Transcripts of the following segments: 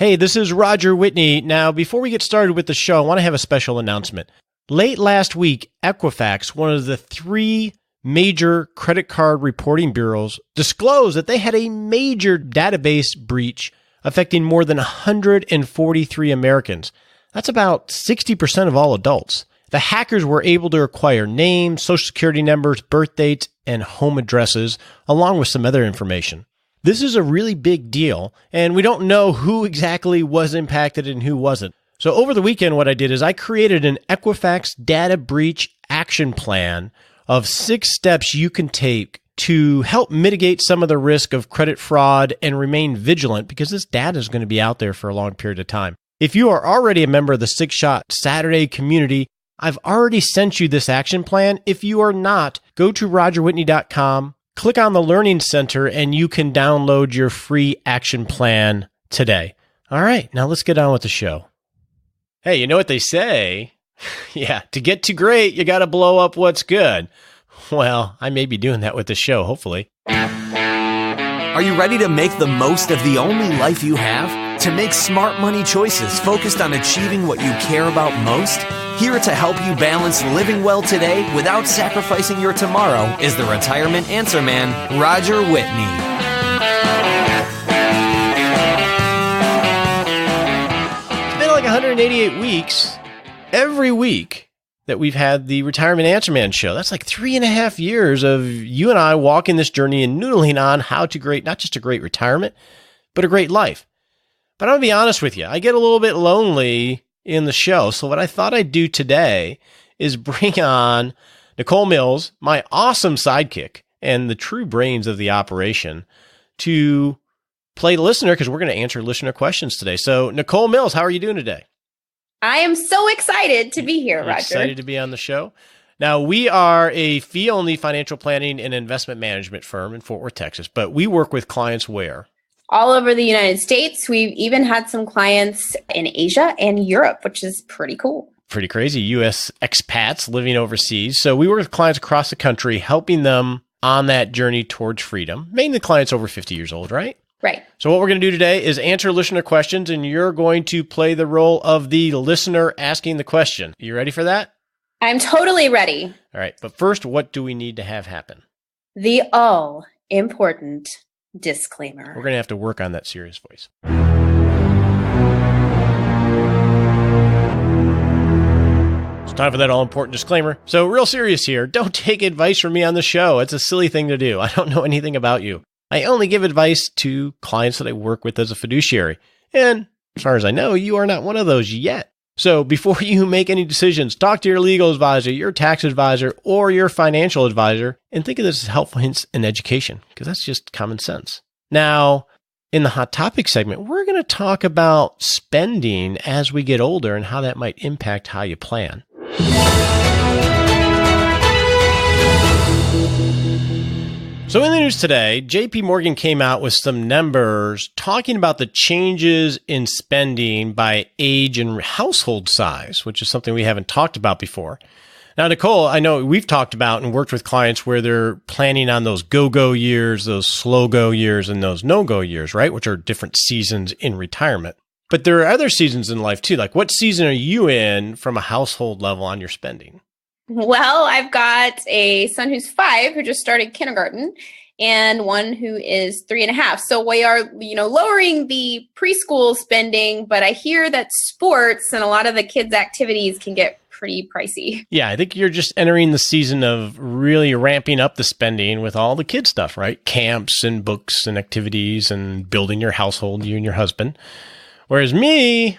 Hey, this is Roger Whitney. Now, before we get started with the show, I want to have a special announcement. Late last week, Equifax, one of the three major credit card reporting bureaus, disclosed that they had a major database breach affecting more than 143 Americans. That's about 60% of all adults. The hackers were able to acquire names, social security numbers, birth dates, and home addresses, along with some other information. This is a really big deal, and we don't know who exactly was impacted and who wasn't. So over the weekend, what I did is I created an Equifax data breach action plan of 6 steps you can take to help mitigate some of the risk of credit fraud and remain vigilant, because this data is going to be out there for a long period of time. If you are already a member of the 6-Shot Saturday community, I've already sent you this action plan. If you are not, go to rogerwhitney.com. Click on the Learning Center and you can download your free action plan today. All right, now let's get on with the show. Hey, you know what they say? Yeah, to get to great, you got to blow up what's good. Well, I may be doing that with the show, hopefully. Are you ready to make the most of the only life you have? To make smart money choices focused on achieving what you care about most? Here to help you balance living well today without sacrificing your tomorrow is the Retirement Answer Man, Roger Whitney. It's been like 188 weeks, every week, that we've had the Retirement Answer Man show. That's like 3.5 years of you and I walking this journey and noodling on how to create not just a great retirement, but a great life. But I'm going to be honest with you, I get a little bit lonely in the show. So what I thought I'd do today is bring on Nichole Mills, my awesome sidekick and the true brains of the operation, to play the listener, because we're going to answer listener questions today. So Nichole Mills, how are you doing today? I am so excited to be here, Roger. Excited to be on the show. Now, we are a fee-only financial planning and investment management firm in Fort Worth, Texas, but we work with clients where? All over the United States. We've even had some clients in Asia and Europe, which is pretty cool. Pretty crazy. U.S. expats living overseas. So we work with clients across the country, helping them on that journey towards freedom. Mainly clients over 50 years old, right? Right. So what we're going to do today is answer listener questions, and you're going to play the role of the listener asking the question. You ready for that? I'm totally ready. All right. But first, what do we need to have happen? The all-important disclaimer. We're going to have to work on that serious voice. It's time for that all-important disclaimer. So real serious here. Don't take advice from me on the show. It's a silly thing to do. I don't know anything about you. I only give advice to clients that I work with as a fiduciary. And as far as I know, you are not one of those yet. So before you make any decisions, talk to your legal advisor, your tax advisor, or your financial advisor, and think of this as helpful hints in education, because that's just common sense. Now, in the Hot Topic segment, we're going to talk about spending as we get older and how that might impact how you plan. So in the news today, JP Morgan came out with some numbers talking about the changes in spending by age and household size, which is something we haven't talked about before. Now, Nichole, I know we've talked about and worked with clients where they're planning on those go-go years, those slow-go years, and those no-go years, right? Which are different seasons in retirement. But there are other seasons in life too. Like, what season are you in from a household level on your spending? Well, I've got a son who's 5 who just started kindergarten and one who is 3.5. So we are, lowering the preschool spending, but I hear that sports and a lot of the kids' activities can get pretty pricey. Yeah, I think you're just entering the season of really ramping up the spending with all the kid stuff, right? Camps and books and activities and building your household, you and your husband. Whereas me,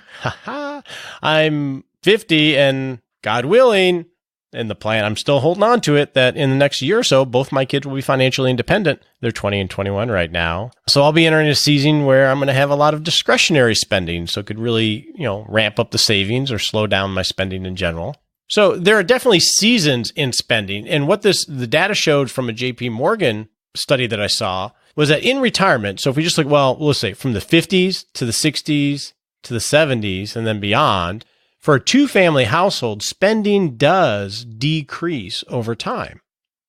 I'm 50 and God willing, in the plan, I'm still holding on to it, that in the next year or so, both my kids will be financially independent. They're 20 and 21 right now. So I'll be entering a season where I'm going to have a lot of discretionary spending. So it could really, ramp up the savings or slow down my spending in general. So there are definitely seasons in spending. And what the data showed from a JP Morgan study that I saw was that in retirement, so if we just look, let's say from the 50s to the 60s to the 70s and then beyond, for a 2-family household, spending does decrease over time.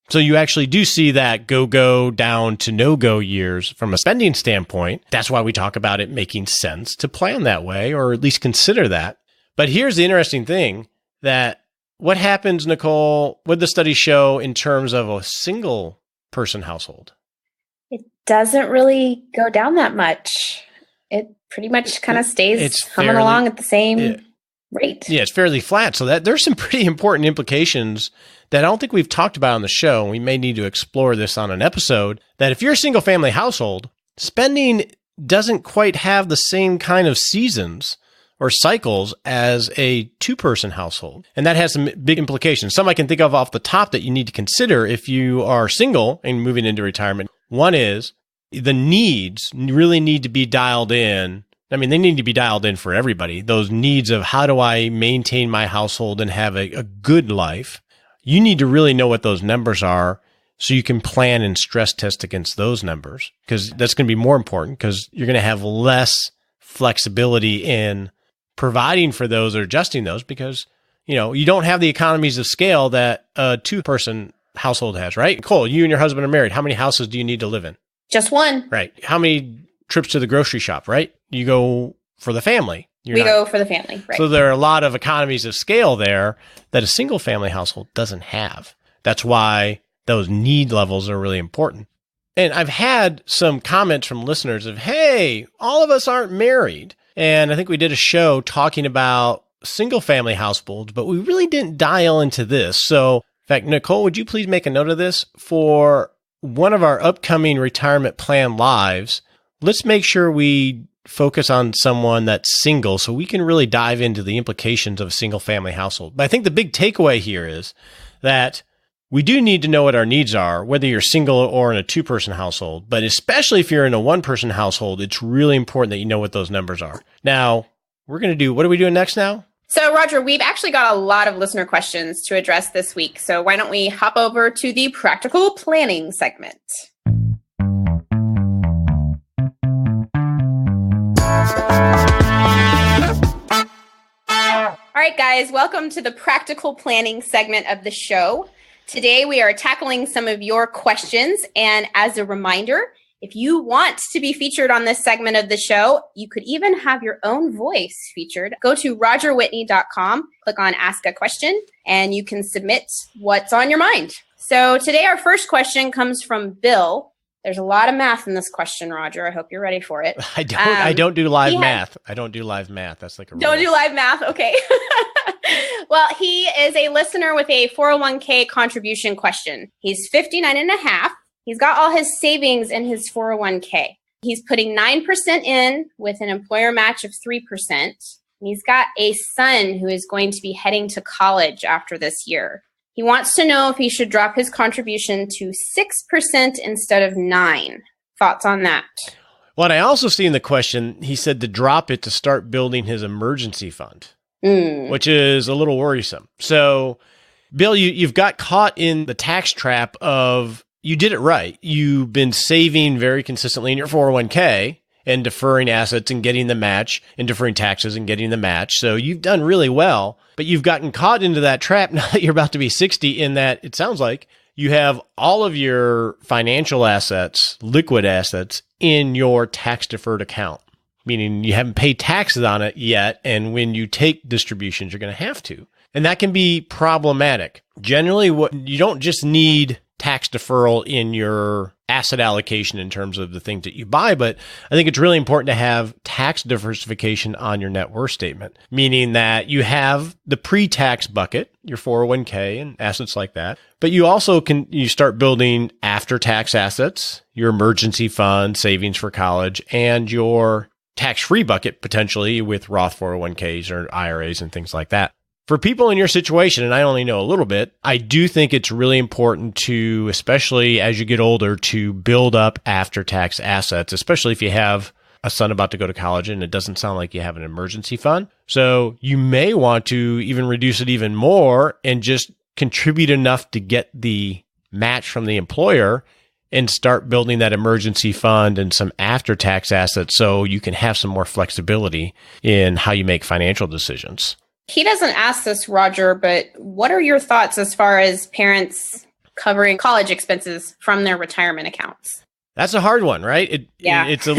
So you actually do see that go down to no-go years from a spending standpoint. That's why we talk about it making sense to plan that way, or at least consider that. But here's the interesting thing, that what happens, Nichole, what the studies show in terms of a single person household? It doesn't really go down that much. It pretty much kind of stays humming along at the same rate. Yeah, it's fairly flat. So that there's some pretty important implications that I don't think we've talked about on the show. And we may need to explore this on an episode, that if you're a single family household, spending doesn't quite have the same kind of seasons or cycles as a two-person household. And that has some big implications. Some I can think of off the top that you need to consider if you are single and moving into retirement. One is the needs really need to be dialed in. I mean, they need to be dialed in for everybody. Those needs of how do I maintain my household and have a good life? You need to really know what those numbers are so you can plan and stress test against those numbers, because that's going to be more important, because you're going to have less flexibility in providing for those or adjusting those, because, you don't have the economies of scale that a two-person household has, right? Nichole, you and your husband are married. How many houses do you need to live in? Just one. Right. How many trips to the grocery shop, right? You go for the family. We go for the family, right. So there are a lot of economies of scale there that a single family household doesn't have. That's why those need levels are really important. And I've had some comments from listeners of, hey, all of us aren't married. And I think we did a show talking about single family households, but we really didn't dial into this. So, in fact, Nichole, would you please make a note of this for one of our upcoming retirement plan lives? Let's make sure we focus on someone that's single so we can really dive into the implications of a single family household. But I think the big takeaway here is that we do need to know what our needs are, whether you're single or in a two-person household. But especially if you're in a one-person household, it's really important that you know what those numbers are. Now, what are we doing next now? So, Roger, we've actually got a lot of listener questions to address this week. So why don't we hop over to the practical planning segment? All right, guys, welcome to the practical planning segment of the show. Today, we are tackling some of your questions. And as a reminder, if you want to be featured on this segment of the show, you could even have your own voice featured. Go to rogerwhitney.com, click on Ask a Question, and you can submit what's on your mind. So today, our first question comes from Bill. There's a lot of math in this question, Roger. I hope you're ready for it. I don't do live math. I don't do live math. That's like a rule. Don't do live math. Okay. Well, he is a listener with a 401k contribution question. He's 59 and a half. He's got all his savings in his 401k. He's putting 9% in with an employer match of 3%. And he's got a son who is going to be heading to college after this year. He wants to know if he should drop his contribution to 6% instead of 9%. Thoughts on that? Well, I also see in the question, he said to drop it to start building his emergency fund, which is a little worrisome. So, Bill, you've got caught in the tax trap of, you did it right. You've been saving very consistently in your 401k and deferring assets and getting the match, and deferring taxes and getting the match. So you've done really well, but you've gotten caught into that trap now that you're about to be 60, in that it sounds like you have all of your financial assets, liquid assets, in your tax deferred account, meaning you haven't paid taxes on it yet. And when you take distributions, you're going to have to. And that can be problematic. Generally, you don't just need tax deferral in your asset allocation in terms of the things that you buy, but I think it's really important to have tax diversification on your net worth statement, meaning that you have the pre-tax bucket, your 401k and assets like that, but you also you start building after-tax assets, your emergency fund, savings for college, and your tax-free bucket potentially with Roth 401ks or IRAs and things like that. For people in your situation, and I only know a little bit, I do think it's really important to, especially as you get older, to build up after-tax assets, especially if you have a son about to go to college and it doesn't sound like you have an emergency fund. So you may want to even reduce it even more and just contribute enough to get the match from the employer and start building that emergency fund and some after-tax assets so you can have some more flexibility in how you make financial decisions. He doesn't ask this, Roger, but what are your thoughts as far as parents covering college expenses from their retirement accounts? That's a hard one, right? It's a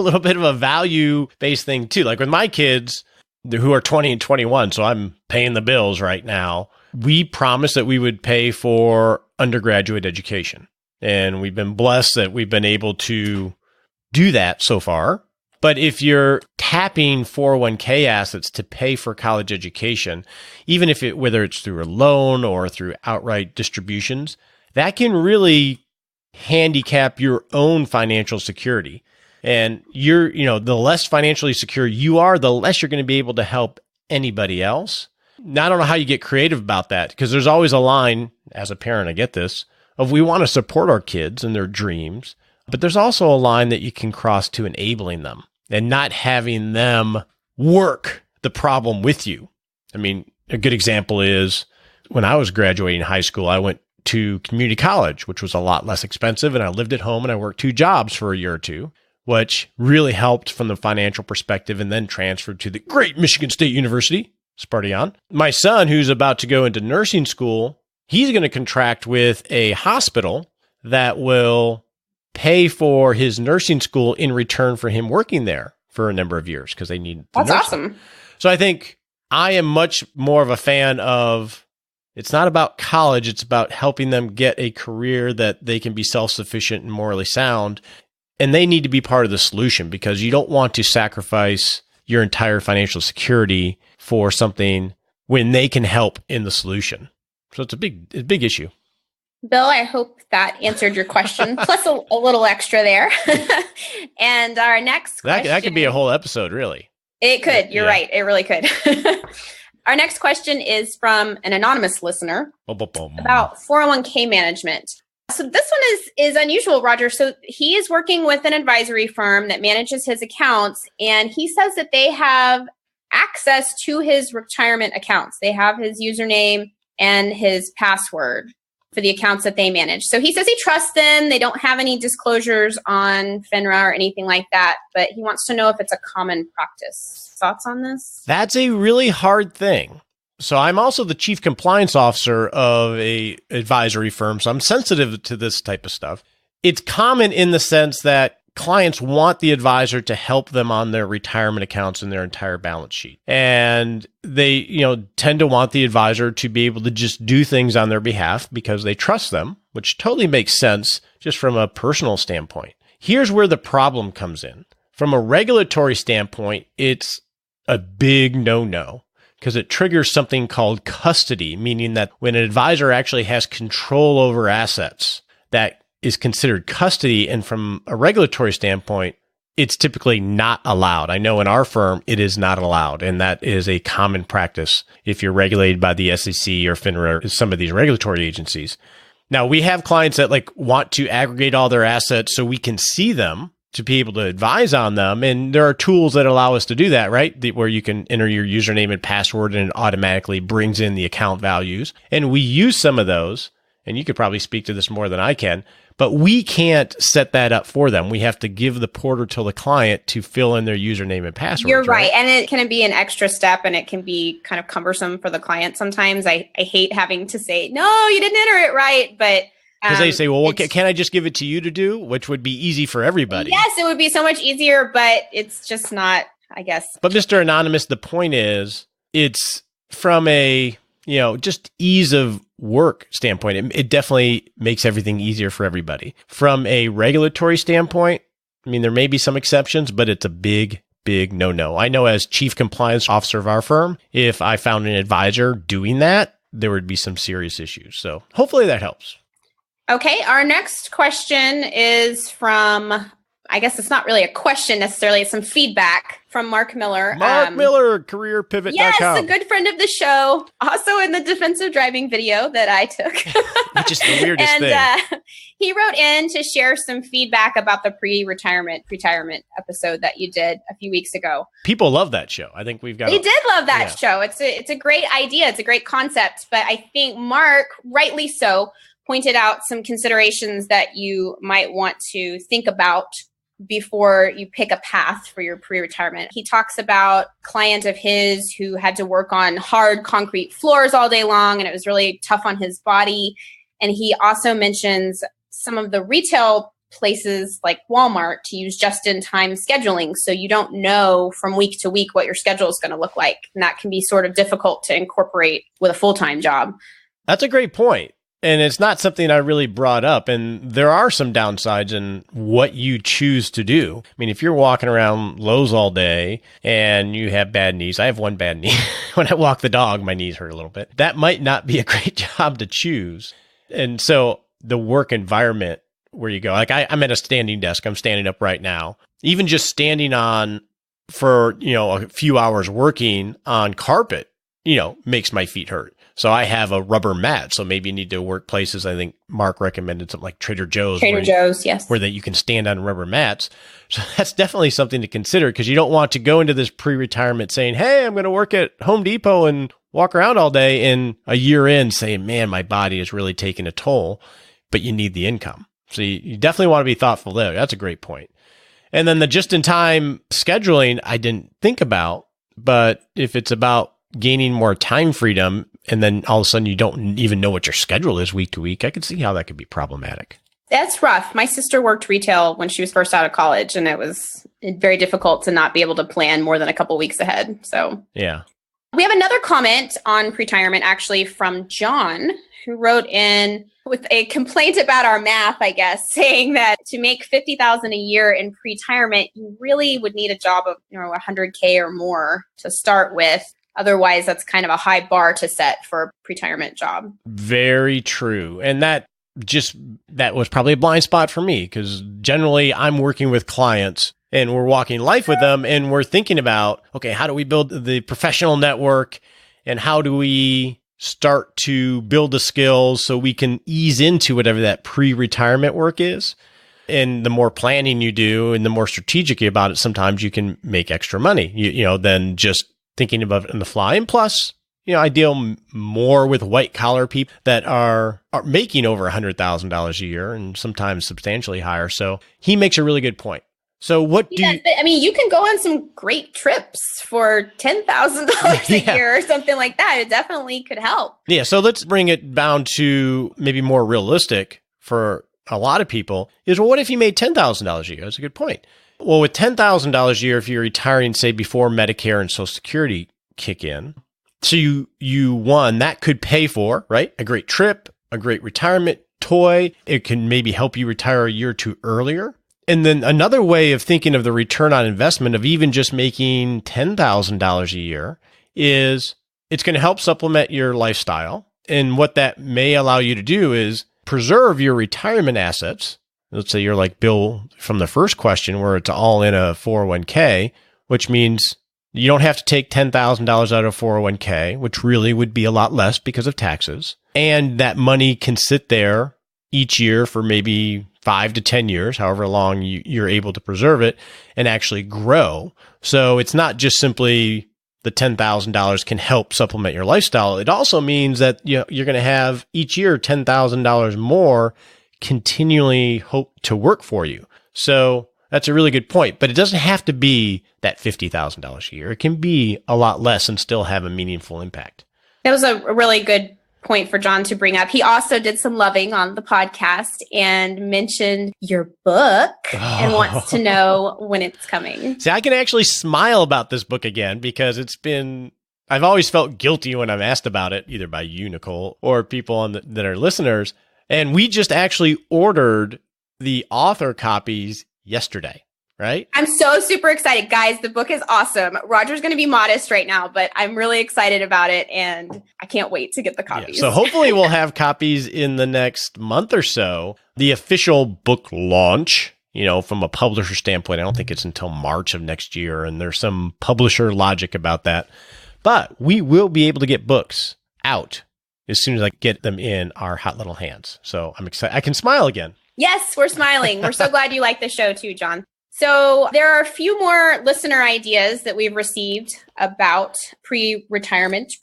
little bit of a value-based thing too. Like with my kids who are 20 and 21, so I'm paying the bills right now. We promised that we would pay for undergraduate education. And we've been blessed that we've been able to do that so far. But if you're tapping 401k assets to pay for college education, even if whether it's through a loan or through outright distributions, that can really handicap your own financial security. And the less financially secure you are, the less you're going to be able to help anybody else. Now, I don't know how you get creative about that, because there's always a line, as a parent, I get this, of we want to support our kids and their dreams, but there's also a line that you can cross to enabling them and not having them work the problem with you. I mean, a good example is when I was graduating high school, I went to community college, which was a lot less expensive, and I lived at home and I worked 2 jobs for a year or 2, which really helped from the financial perspective, and then transferred to the great Michigan State University, Spartan. My son, who's about to go into nursing school, he's going to contract with a hospital that will pay for his nursing school in return for him working there for a number of years, because they need That's awesome. So I think I am much more of a fan of, it's not about college, it's about helping them get a career that they can be self-sufficient and morally sound. And they need to be part of the solution, because you don't want to sacrifice your entire financial security for something when they can help in the solution. So it's a big issue. Bill, I hope that answered your question, plus a little extra there. And our next question. That could be a whole episode, really. It could. You're right. It really could. Our next question is from an anonymous listener about 401k management. So this one is unusual, Roger. So he is working with an advisory firm that manages his accounts, and he says that they have access to his retirement accounts. They have his username and his password for the accounts that they manage. So he says he trusts them. They don't have any disclosures on FINRA or anything like that, but he wants to know if it's a common practice. Thoughts on this? That's a really hard thing. So I'm also the chief compliance officer of a advisory firm, so I'm sensitive to this type of stuff. It's common in the sense that clients want the advisor to help them on their retirement accounts and their entire balance sheet. And they, tend to want the advisor to be able to just do things on their behalf because they trust them, which totally makes sense just from a personal standpoint. Here's where the problem comes in. From a regulatory standpoint, it's a big no-no, because it triggers something called custody, meaning that when an advisor actually has control over assets, that is considered custody. And from a regulatory standpoint, it's typically not allowed. I know in our firm, it is not allowed. And that is a common practice if you're regulated by the SEC or FINRA, some of these regulatory agencies. Now, we have clients that want to aggregate all their assets so we can see them, to be able to advise on them. And there are tools that allow us to do that, right? Where you can enter your username and password and it automatically brings in the account values. And we use some of those, and you could probably speak to this more than I can, but we can't set that up for them. We have to give the portal to the client to fill in their username and password. You're right. And it can be an extra step, and it can be kind of cumbersome for the client sometimes. I hate having to say, no, you didn't enter it right, but because they say, well, can I just give it to you to do? Which would be easy for everybody. Yes, it would be so much easier, but it's just not, I guess. But Mr. Anonymous, the point is, it's from a, just ease of work standpoint. It definitely makes everything easier for everybody. From a regulatory standpoint, I mean, there may be some exceptions, but it's a big no-no. I know as chief compliance officer of our firm, if I found an advisor doing that, there would be some serious issues. So hopefully that helps. Okay, our next question is from, I guess it's not really a question necessarily, it's some feedback from Mark Miller. Mark Miller, careerpivot.com. Yes, a good friend of the show, also in the defensive driving video that I took. Which is the weirdest thing. He wrote in to share some feedback about the pre-tirement episode that you did a few weeks ago. People love that show. I think we've got. They did love that show. It's a great idea. It's a great concept. But I think Mark, rightly so, pointed out some considerations that you might want to think about before you pick a path for your pre-retirement. He talks about a client of his who had to work on hard concrete floors all day long, and it was really tough on his body. And he also mentions some of the retail places like Walmart to use just-in-time scheduling. So you don't know from week to week what your schedule is going to look like. And that can be sort of difficult to incorporate with a full-time job. That's a great point. And it's not something I really brought up. And there are some downsides in what you choose to do. I mean, if you're walking around Lowe's all day and you have bad knees, I have one bad knee. When I walk the dog, my knees hurt a little bit. That might not be a great job to choose. And so the work environment where you go, like I'm at a standing desk, I'm standing up right now. Even just standing on for, a few hours working on carpet, makes my feet hurt. So I have a rubber mat. So maybe you need to work places. I think Mark recommended something like Trader Joe's. Yes. Where that you can stand on rubber mats. So that's definitely something to consider because you don't want to go into this pre-retirement saying, hey, I'm going to work at Home Depot and walk around all day, and a year in saying, man, my body is really taking a toll, but you need the income. So you definitely want to be thoughtful there. That's a great point. And then the just-in-time scheduling, I didn't think about, but if it's about gaining more time freedom, and then all of a sudden you don't even know what your schedule is week to week, I could see how that could be problematic. That's rough. My sister worked retail when she was first out of college, and it was very difficult to not be able to plan more than a couple weeks ahead. So yeah. We have another comment on pre-tirement actually from John, who wrote in with a complaint about our math, I guess, saying that to make $50,000 a year in pre-tirement, you really would need a job of, $100K or more to start with. Otherwise, that's kind of a high bar to set for a pre-tirement job. Very true. And that was probably a blind spot for me because generally I'm working with clients and we're walking life with them and we're thinking about, okay, how do we build the professional network and how do we start to build the skills so we can ease into whatever that pre-retirement work is. And the more planning you do and the more strategic about it, sometimes you can make extra money, than just thinking about it on the fly. And plus, I deal more with white collar people that are making over $100,000 a year and sometimes substantially higher. So he makes a really good point. So what do you... you can go on some great trips for $10,000 a year or something like that. It definitely could help. Yeah. So let's bring it down to maybe more realistic for a lot of people is, well, what if you made $10,000 a year? That's a good point. Well, with $10,000 a year, if you're retiring, say before Medicare and Social Security kick in, so that could pay for, right? A great trip, a great retirement toy. It can maybe help you retire a year or two earlier. And then another way of thinking of the return on investment of even just making $10,000 a year is it's going to help supplement your lifestyle. And what that may allow you to do is preserve your retirement assets. Let's say you're like Bill from the first question where it's all in a 401k, which means you don't have to take $10,000 out of 401k, which really would be a lot less because of taxes. And that money can sit there each year for maybe 5 to 10 years, however long you're able to preserve it and actually grow. So it's not just simply the $10,000 can help supplement your lifestyle. It also means that you're going to have each year $10,000 more continually hope to work for you. So that's a really good point, but it doesn't have to be that $50,000 a year. It can be a lot less and still have a meaningful impact. That was a really good point for John to bring up. He also did some loving on the podcast and mentioned your book and wants to know when it's coming. See, I can actually smile about this book again because I've always felt guilty when I'm asked about it, either by you, Nichole, or people that are listeners. And we just actually ordered the author copies yesterday, right? I'm so super excited. Guys, the book is awesome. Roger's going to be modest right now, but I'm really excited about it, and I can't wait to get the copies. Yeah, so hopefully we'll have copies in the next month or so. The official book launch, from a publisher standpoint, I don't think it's until March of next year, and there's some publisher logic about that. But we will be able to get books out as soon as I get them in our hot little hands. So I'm excited. I can smile again. Yes, we're smiling. We're so glad you like the show too, John. So there are a few more listener ideas that we've received about pre-tirement.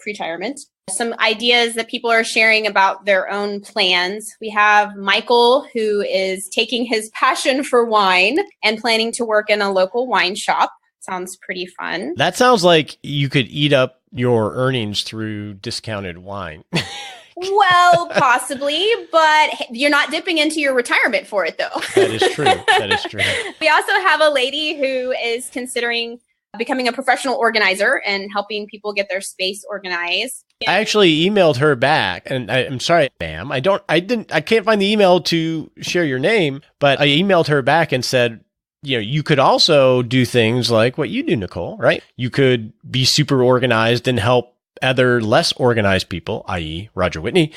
Some ideas that people are sharing about their own plans. We have Michael, who is taking his passion for wine and planning to work in a local wine shop. Sounds pretty fun. That sounds like you could eat up your earnings through discounted wine. Well, possibly, but you're not dipping into your retirement for it, though. That is true. That is true. We also have a lady who is considering becoming a professional organizer and helping people get their space organized. I actually emailed her back, and I'm sorry, ma'am. I can't find the email to share your name, but I emailed her back and said, you could also do things like what you do, Nichole, right? You could be super organized and help other less organized people, i.e. Roger Whitney,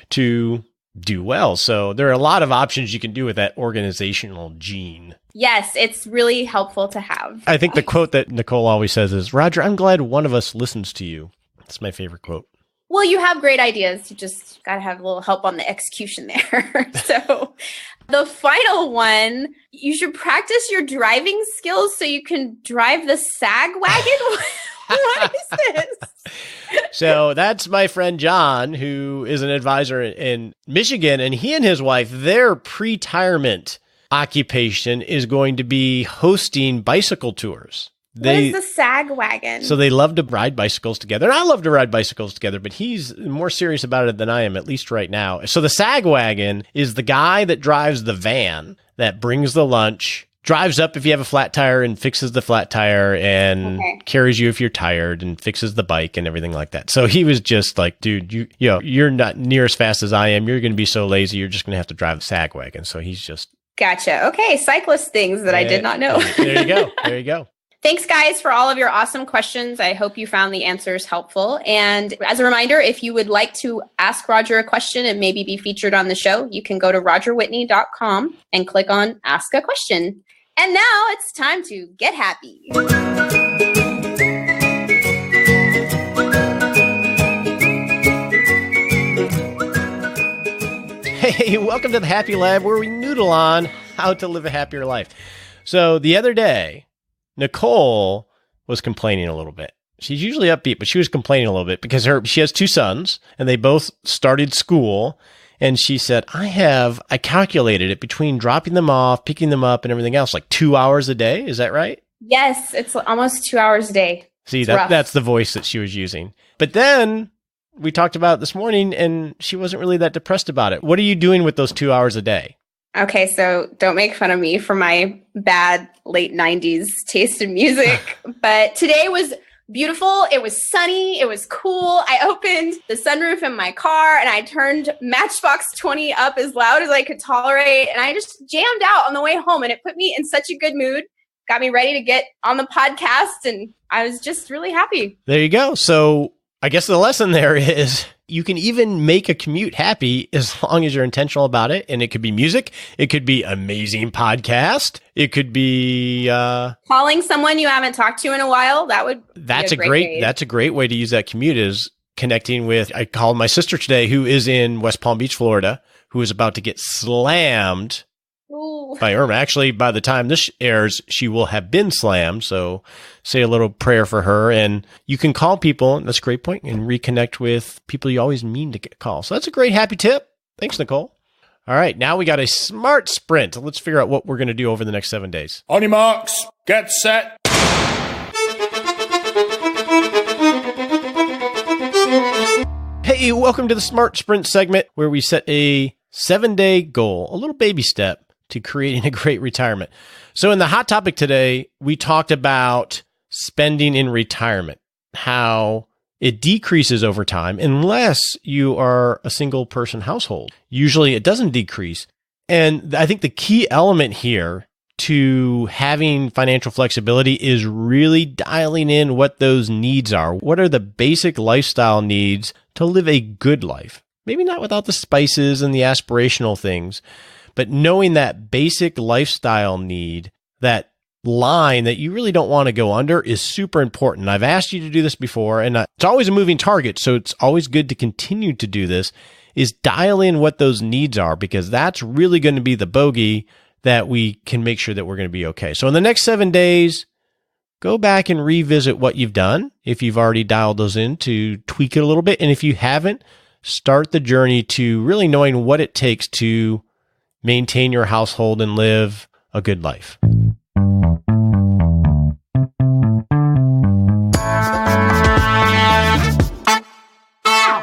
to do well. So there are a lot of options you can do with that organizational gene. Yes, it's really helpful to have. I think the quote that Nichole always says is, Roger, I'm glad one of us listens to you. That's my favorite quote. Well, you have great ideas. You just got to have a little help on the execution there. So the final one, you should practice your driving skills so you can drive the sag wagon. What is this? So that's my friend John, who is an advisor in Michigan, and he and his wife, their pre-tirement occupation is going to be hosting bicycle tours. What is the sag wagon? So they love to ride bicycles together. And I love to ride bicycles together, but he's more serious about it than I am, at least right now. So the sag wagon is the guy that drives the van that brings the lunch, drives up if you have a flat tire and fixes the flat tire, and carries you if you're tired and fixes the bike and everything like that. So he was just like, dude, you're not near as fast as I am. You're going to be so lazy. You're just going to have to drive the sag wagon. So he's just... Gotcha. Okay. Cyclist things that I did not know. There you go. There you go. Thanks, guys, for all of your awesome questions. I hope you found the answers helpful. And as a reminder, if you would like to ask Roger a question and maybe be featured on the show, you can go to rogerwhitney.com and click on Ask a Question. And now it's time to get happy. Hey, welcome to the Happy Lab, where we noodle on how to live a happier life. So the other day, Nichole was complaining a little bit. She's usually upbeat, but she was complaining a little bit because she has two sons and they both started school. And she said, I calculated it between dropping them off, picking them up and everything else, like 2 hours a day. Is that right? Yes, it's almost 2 hours a day. See, that's the voice that she was using. But then we talked about it this morning and she wasn't really that depressed about it. What are you doing with those 2 hours a day? Okay, so don't make fun of me for my bad late 90s taste in music, but today was beautiful. It was sunny. It was cool. I opened the sunroof in my car and I turned Matchbox 20 up as loud as I could tolerate, and I just jammed out on the way home, and it put me in such a good mood, got me ready to get on the podcast, and I was just really happy. There you go. So I guess the lesson there is you can even make a commute happy as long as you're intentional about it. And it could be music. It could be amazing podcast. It could be calling someone you haven't talked to in a while. That's a great way to use that commute, is connecting with. I called my sister today, who is in West Palm Beach, Florida, who is about to get slammed by Irma. Actually, by the time this airs, she will have been slammed. So say a little prayer for her. And you can call people, and that's a great point, and reconnect with people you always mean to call. So that's a great happy tip. Thanks, Nichole. All right, now we got a smart sprint. Let's figure out what we're going to do over the next 7 days. On your marks, get set. Hey, welcome to the Smart Sprint segment, where we set a 7-day goal, a little baby step to creating a great retirement. So in the hot topic today, we talked about spending in retirement, how it decreases over time unless you are a single person household. Usually it doesn't decrease. And I think the key element here to having financial flexibility is really dialing in what those needs are. What are the basic lifestyle needs to live a good life? Maybe not without the spices and the aspirational things, but knowing that basic lifestyle need, that line that you really don't want to go under, is super important. I've asked you to do this before, and it's always a moving target, so it's always good to continue to do this, is dial in what those needs are, because that's really going to be the bogey that we can make sure that we're going to be okay. So in the next 7 days, go back and revisit what you've done. If you've already dialed those in, to tweak it a little bit. And if you haven't, start the journey to really knowing what it takes to maintain your household and live a good life.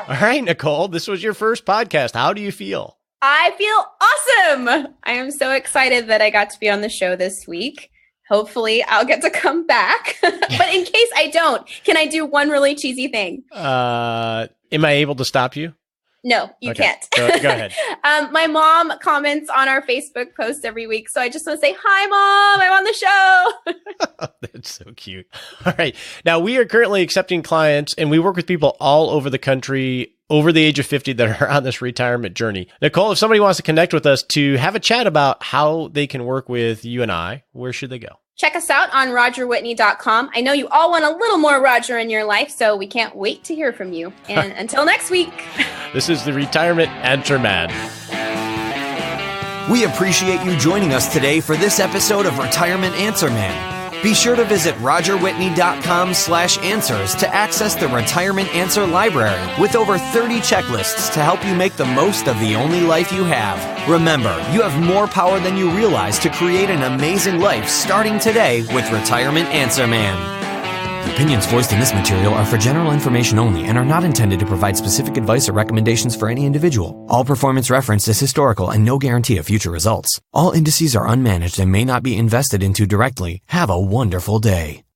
All right, Nichole, this was your first podcast. How do you feel? I feel awesome. I am so excited that I got to be on the show this week. Hopefully I'll get to come back. But in case I don't, can I do one really cheesy thing? Am I able to stop you? No, you can't. Go ahead. My mom comments on our Facebook post every week. So I just want to say, hi, Mom, I'm on the show. That's so cute. All right. Now, we are currently accepting clients, and we work with people all over the country over the age of 50 that are on this retirement journey. Nichole, if somebody wants to connect with us to have a chat about how they can work with you and I, where should they go? Check us out on RogerWhitney.com. I know you all want a little more Roger in your life, so we can't wait to hear from you. And until next week. This is the Retirement Answer Man. We appreciate you joining us today for this episode of Retirement Answer Man. Be sure to visit RogerWhitney.com/answers to access the Retirement Answer Library with over 30 checklists to help you make the most of the only life you have. Remember, you have more power than you realize to create an amazing life starting today with Retirement Answer Man. The opinions voiced in this material are for general information only and are not intended to provide specific advice or recommendations for any individual. All performance referenced is historical and no guarantee of future results. All indices are unmanaged and may not be invested into directly. Have a wonderful day.